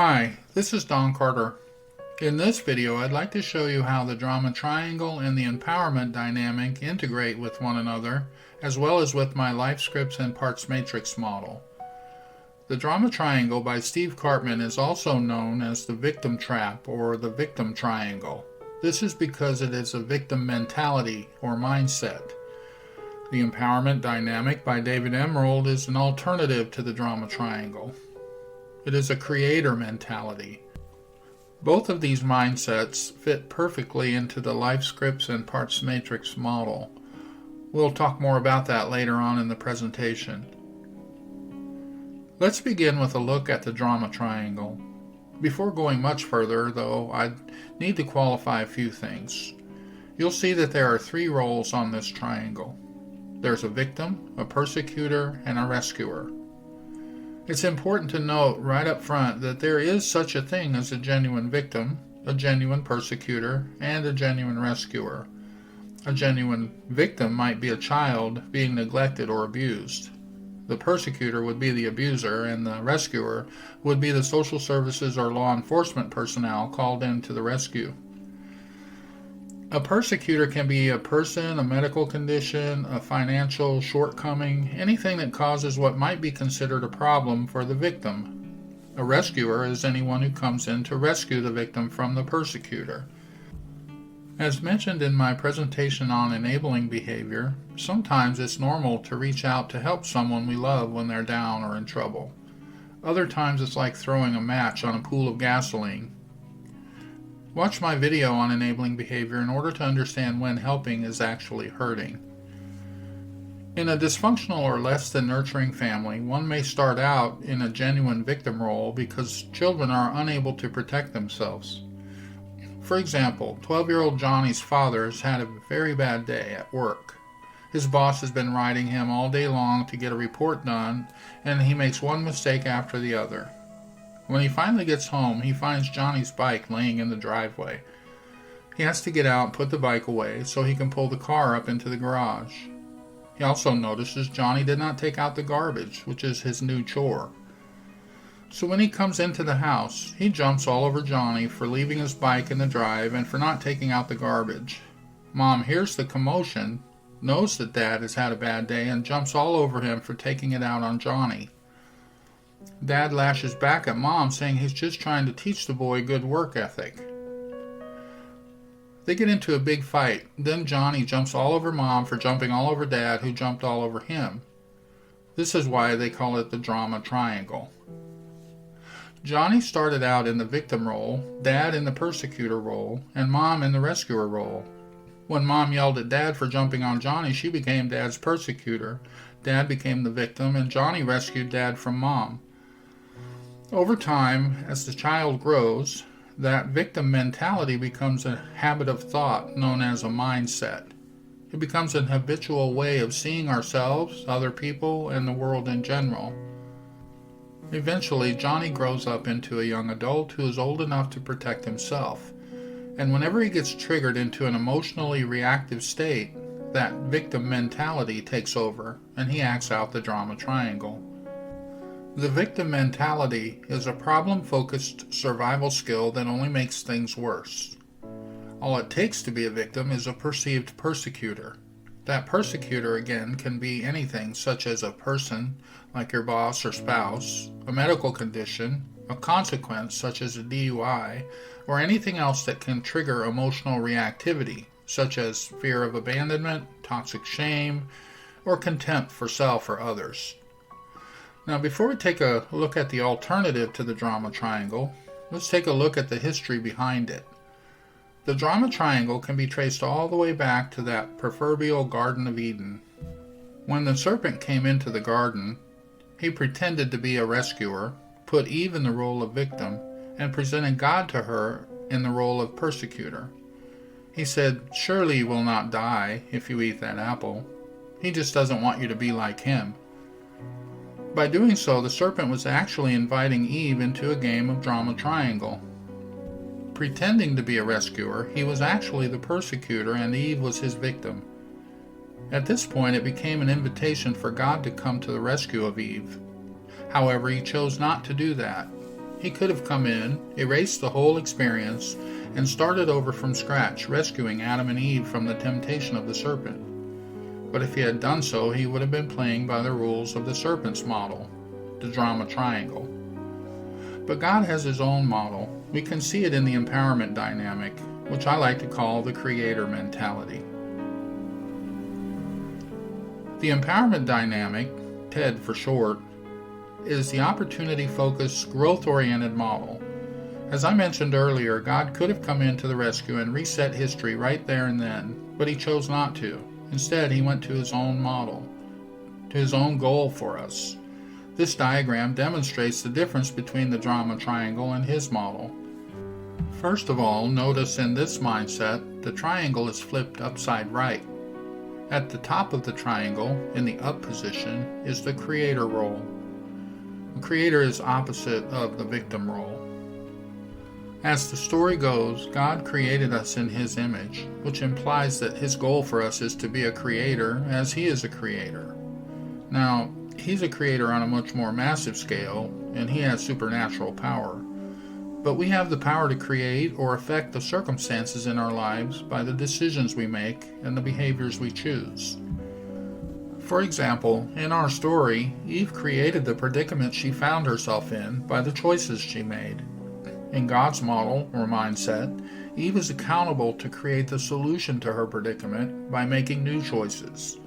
Hi, this is Don Carter. In this video, I'd like to show you how the drama triangle and the empowerment dynamic integrate with one another, as well as with my life scripts and parts matrix model. The drama triangle by Steve Karpman is also known as the victim trap or the victim triangle. This is because it is a victim mentality or mindset. The empowerment dynamic by David Emerald is an alternative to the drama triangle. It is a creator mentality. Both of these mindsets fit perfectly into the life scripts and parts matrix model. We'll talk more about that later on in the presentation. Let's begin with a look at the drama triangle. Before going much further, though, I need to qualify a few things. You'll see that there are three roles on this triangle. There's a victim, a persecutor, and a rescuer. It's important to note right up front that there is such a thing as a genuine victim, a genuine persecutor, and a genuine rescuer. A genuine victim might be a child being neglected or abused. The persecutor would be the abuser, and the rescuer would be the social services or law enforcement personnel called in to the rescue. A persecutor can be a person, a medical condition, a financial shortcoming, anything that causes what might be considered a problem for the victim. A rescuer is anyone who comes in to rescue the victim from the persecutor. As mentioned in my presentation on enabling behavior, sometimes it's normal to reach out to help someone we love when they're down or in trouble. Other times it's like throwing a match on a pool of gasoline. Watch my video on enabling behavior in order to understand when helping is actually hurting. In a dysfunctional or less than nurturing family, one may start out in a genuine victim role because children are unable to protect themselves. For example, 12-year-old Johnny's father has had a very bad day at work. His boss has been riding him all day long to get a report done, and he makes one mistake after the other. When he finally gets home, he finds Johnny's bike laying in the driveway. He has to get out and put the bike away so he can pull the car up into the garage. He also notices Johnny did not take out the garbage, which is his new chore. So when he comes into the house, he jumps all over Johnny for leaving his bike in the drive and for not taking out the garbage. Mom hears the commotion, knows that Dad has had a bad day, and jumps all over him for taking it out on Johnny. Dad lashes back at Mom, saying he's just trying to teach the boy good work ethic. They get into a big fight. Then Johnny jumps all over Mom for jumping all over Dad, who jumped all over him. This is why they call it the drama triangle. Johnny started out in the victim role, Dad in the persecutor role, and Mom in the rescuer role. When Mom yelled at Dad for jumping on Johnny, she became Dad's persecutor. Dad became the victim, and Johnny rescued Dad from Mom. Over time, as the child grows, that victim mentality becomes a habit of thought known as a mindset. It becomes an habitual way of seeing ourselves, other people, and the world in general. Eventually, Johnny grows up into a young adult who is old enough to protect himself. And whenever he gets triggered into an emotionally reactive state, that victim mentality takes over, and he acts out the drama triangle. The victim mentality is a problem-focused survival skill that only makes things worse. All it takes to be a victim is a perceived persecutor. That persecutor, again, can be anything such as a person, like your boss or spouse, a medical condition, a consequence such as a DUI, or anything else that can trigger emotional reactivity, such as fear of abandonment, toxic shame, or contempt for self or others. Now, before we take a look at the alternative to the drama triangle, let's take a look at the history behind it. The drama triangle can be traced all the way back to that proverbial Garden of Eden. When the serpent came into the garden, he pretended to be a rescuer, put Eve in the role of victim, and presented God to her in the role of persecutor. He said, "Surely you will not die if you eat that apple. He just doesn't want you to be like him." By doing so, the serpent was actually inviting Eve into a game of drama triangle. Pretending to be a rescuer, he was actually the persecutor and Eve was his victim. At this point, it became an invitation for God to come to the rescue of Eve. However, he chose not to do that. He could have come in, erased the whole experience, and started over from scratch, rescuing Adam and Eve from the temptation of the serpent. But if he had done so, he would have been playing by the rules of the serpent's model, the drama triangle. But God has his own model. We can see it in the empowerment dynamic, which I like to call the creator mentality. The empowerment dynamic, TED for short, is the opportunity-focused, growth-oriented model. As I mentioned earlier, God could have come in to the rescue and reset history right there and then, but he chose not to. Instead, he went to his own model, to his own goal for us. This diagram demonstrates the difference between the drama triangle and his model. First of all, notice in this mindset, the triangle is flipped upside right. At the top of the triangle, in the up position, is the creator role. The creator is opposite of the victim role. As the story goes, God created us in his image, which implies that his goal for us is to be a creator as he is a creator. Now, he's a creator on a much more massive scale, and he has supernatural power. But we have the power to create or affect the circumstances in our lives by the decisions we make and the behaviors we choose. For example, in our story, Eve created the predicament she found herself in by the choices she made. In God's model or mindset, Eve is accountable to create the solution to her predicament by making new choices.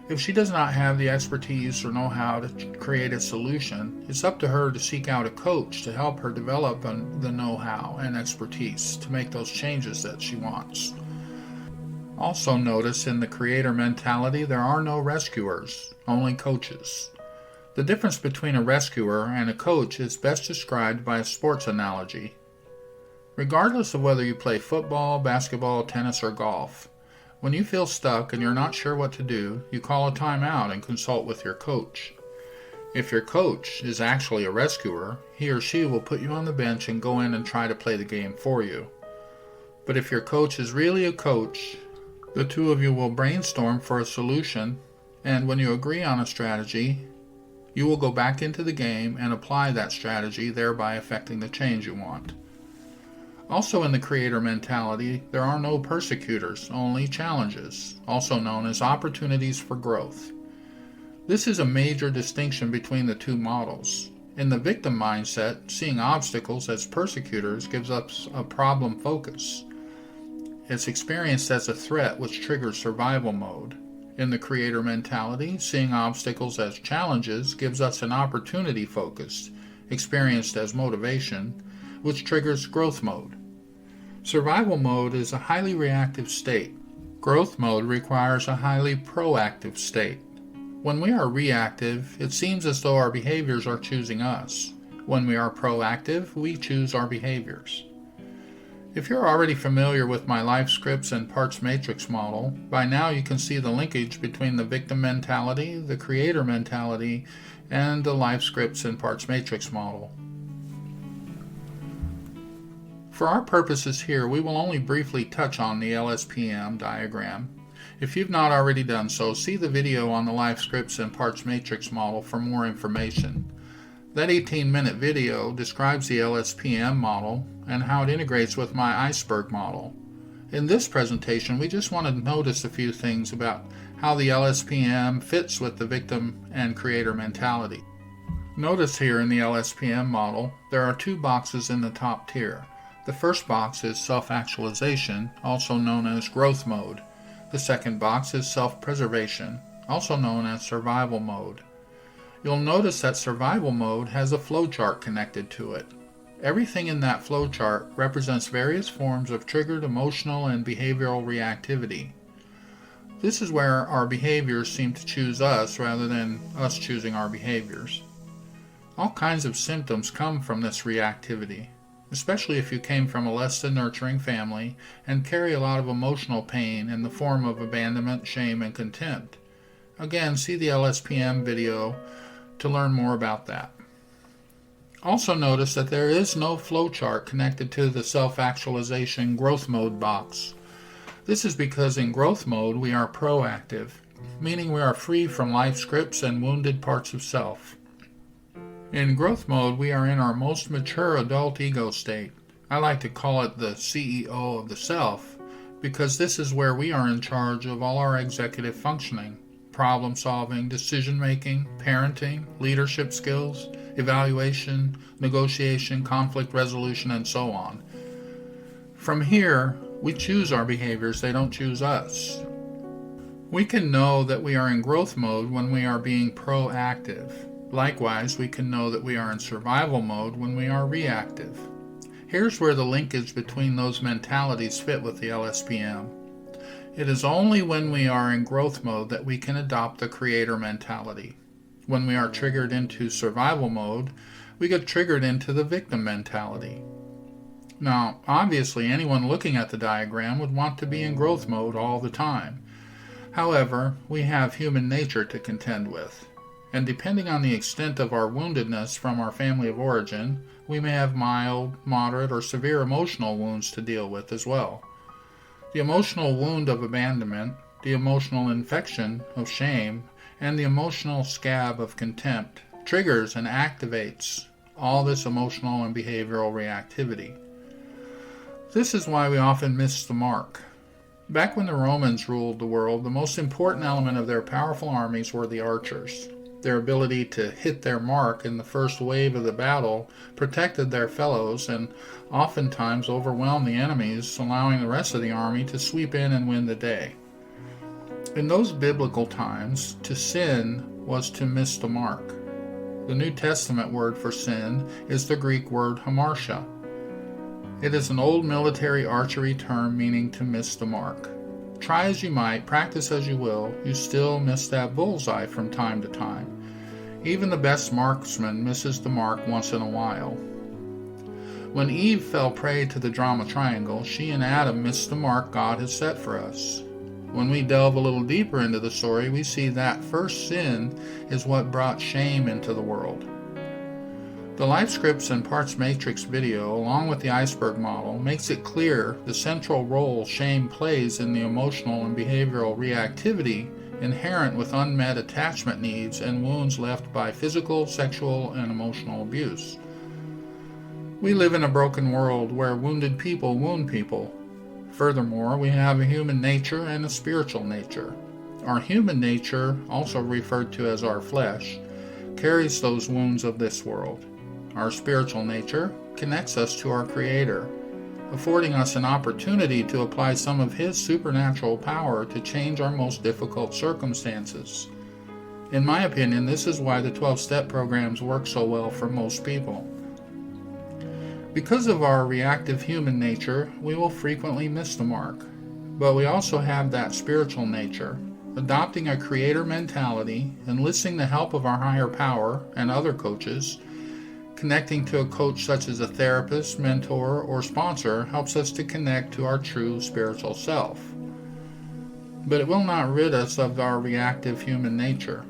If she does not have the expertise or know-how to create a solution, it's up to her to seek out a coach to help her develop the know-how and expertise to make those changes that she wants. Also notice in the creator mentality there are no rescuers, only coaches. The difference between a rescuer and a coach is best described by a sports analogy. Regardless of whether you play football, basketball, tennis, or golf, when you feel stuck and you're not sure what to do, you call a timeout and consult with your coach. If your coach is actually a rescuer, he or she will put you on the bench and go in and try to play the game for you. But if your coach is really a coach, the two of you will brainstorm for a solution, and when you agree on a strategy, you will go back into the game and apply that strategy, thereby affecting the change you want. Also in the creator mentality, there are no persecutors, only challenges, also known as opportunities for growth. This is a major distinction between the two models. In the victim mindset, seeing obstacles as persecutors gives us a problem focus. It's experienced as a threat, which triggers survival mode. In the creator mentality, seeing obstacles as challenges gives us an opportunity focus, experienced as motivation, which triggers growth mode. Survival mode is a highly reactive state. Growth mode requires a highly proactive state. When we are reactive, it seems as though our behaviors are choosing us. When we are proactive, we choose our behaviors. If you're already familiar with my life scripts and parts matrix model, by now you can see the linkage between the victim mentality, the creator mentality, and the life scripts and parts matrix model. For our purposes here, we will only briefly touch on the LSPM diagram. If you've not already done so, see the video on the life scripts and parts matrix model for more information. That 18-minute video describes the LSPM model and how it integrates with my iceberg model. In this presentation, we just want to notice a few things about how the LSPM fits with the victim and creator mentality. Notice here in the LSPM model, there are two boxes in the top tier. The first box is self-actualization, also known as growth mode. The second box is self-preservation, also known as survival mode. You'll notice that survival mode has a flowchart connected to it. Everything in that flowchart represents various forms of triggered emotional and behavioral reactivity. This is where our behaviors seem to choose us rather than us choosing our behaviors. All kinds of symptoms come from this reactivity, especially if you came from a less than nurturing family and carry a lot of emotional pain in the form of abandonment, shame, and contempt. Again, see the LSPM video to learn more about that. Also notice that there is no flowchart connected to the self-actualization growth mode box. This is because in growth mode we are proactive, meaning we are free from life scripts and wounded parts of self. In growth mode, we are in our most mature adult ego state. I like to call it the CEO of the self, because this is where we are in charge of all our executive functioning, problem solving, decision making, parenting, leadership skills, evaluation, negotiation, conflict resolution, and so on. From here, we choose our behaviors, they don't choose us. We can know that we are in growth mode when we are being proactive. Likewise, we can know that we are in survival mode when we are reactive. Here's where the linkage between those mentalities fit with the LSPM. It is only when we are in growth mode that we can adopt the creator mentality. When we are triggered into survival mode, we get triggered into the victim mentality. Now, obviously, anyone looking at the diagram would want to be in growth mode all the time. However, we have human nature to contend with. And depending on the extent of our woundedness from our family of origin, we may have mild, moderate, or severe emotional wounds to deal with as well. The emotional wound of abandonment, the emotional infection of shame, and the emotional scab of contempt triggers and activates all this emotional and behavioral reactivity. This is why we often miss the mark. Back when the Romans ruled the world, the most important element of their powerful armies were the archers. Their ability to hit their mark in the first wave of the battle protected their fellows and oftentimes overwhelmed the enemies, allowing the rest of the army to sweep in and win the day. In those biblical times, to sin was to miss the mark. The New Testament word for sin is the Greek word hamartia. It is an old military archery term meaning to miss the mark. Try as you might, practice as you will, you still miss that bullseye from time to time. Even the best marksman misses the mark once in a while. When Eve fell prey to the drama triangle, she and Adam missed the mark God has set for us. When we delve a little deeper into the story, we see that first sin is what brought shame into the world. The Life Scripts and Parts Matrix video, along with the iceberg model, makes it clear the central role shame plays in the emotional and behavioral reactivity inherent with unmet attachment needs and wounds left by physical, sexual, and emotional abuse. We live in a broken world where wounded people wound people. Furthermore, we have a human nature and a spiritual nature. Our human nature, also referred to as our flesh, carries those wounds of this world. Our spiritual nature connects us to our Creator, affording us an opportunity to apply some of His supernatural power to change our most difficult circumstances. In my opinion, this is why the 12-step programs work so well for most people. Because of our reactive human nature, we will frequently miss the mark, but we also have that spiritual nature. Adopting a creator mentality, enlisting the help of our higher power and other coaches, connecting to a coach such as a therapist, mentor, or sponsor helps us to connect to our true spiritual self. But it will not rid us of our reactive human nature.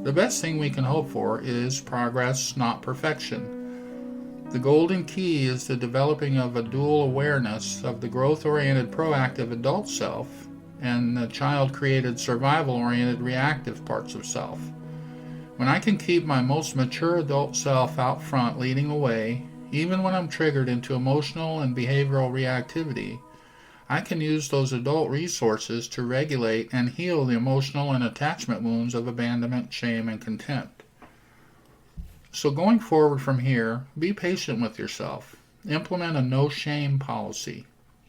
The best thing we can hope for is progress, not perfection. The golden key is the developing of a dual awareness of the growth-oriented proactive adult self and the child-created survival-oriented reactive parts of self. When I can keep my most mature adult self out front leading the way, even when I'm triggered into emotional and behavioral reactivity, I can use those adult resources to regulate and heal the emotional and attachment wounds of abandonment, shame, and contempt. So going forward from here, be patient with yourself. Implement a no-shame policy.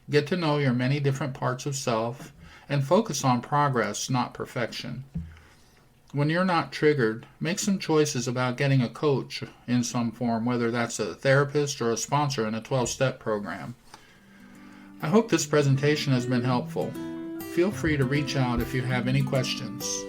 Get to know your many different parts of self and focus on progress, not perfection. When you're not triggered, make some choices about getting a coach in some form, whether that's a therapist or a sponsor in a 12-step program. I hope this presentation has been helpful. Feel free to reach out if you have any questions.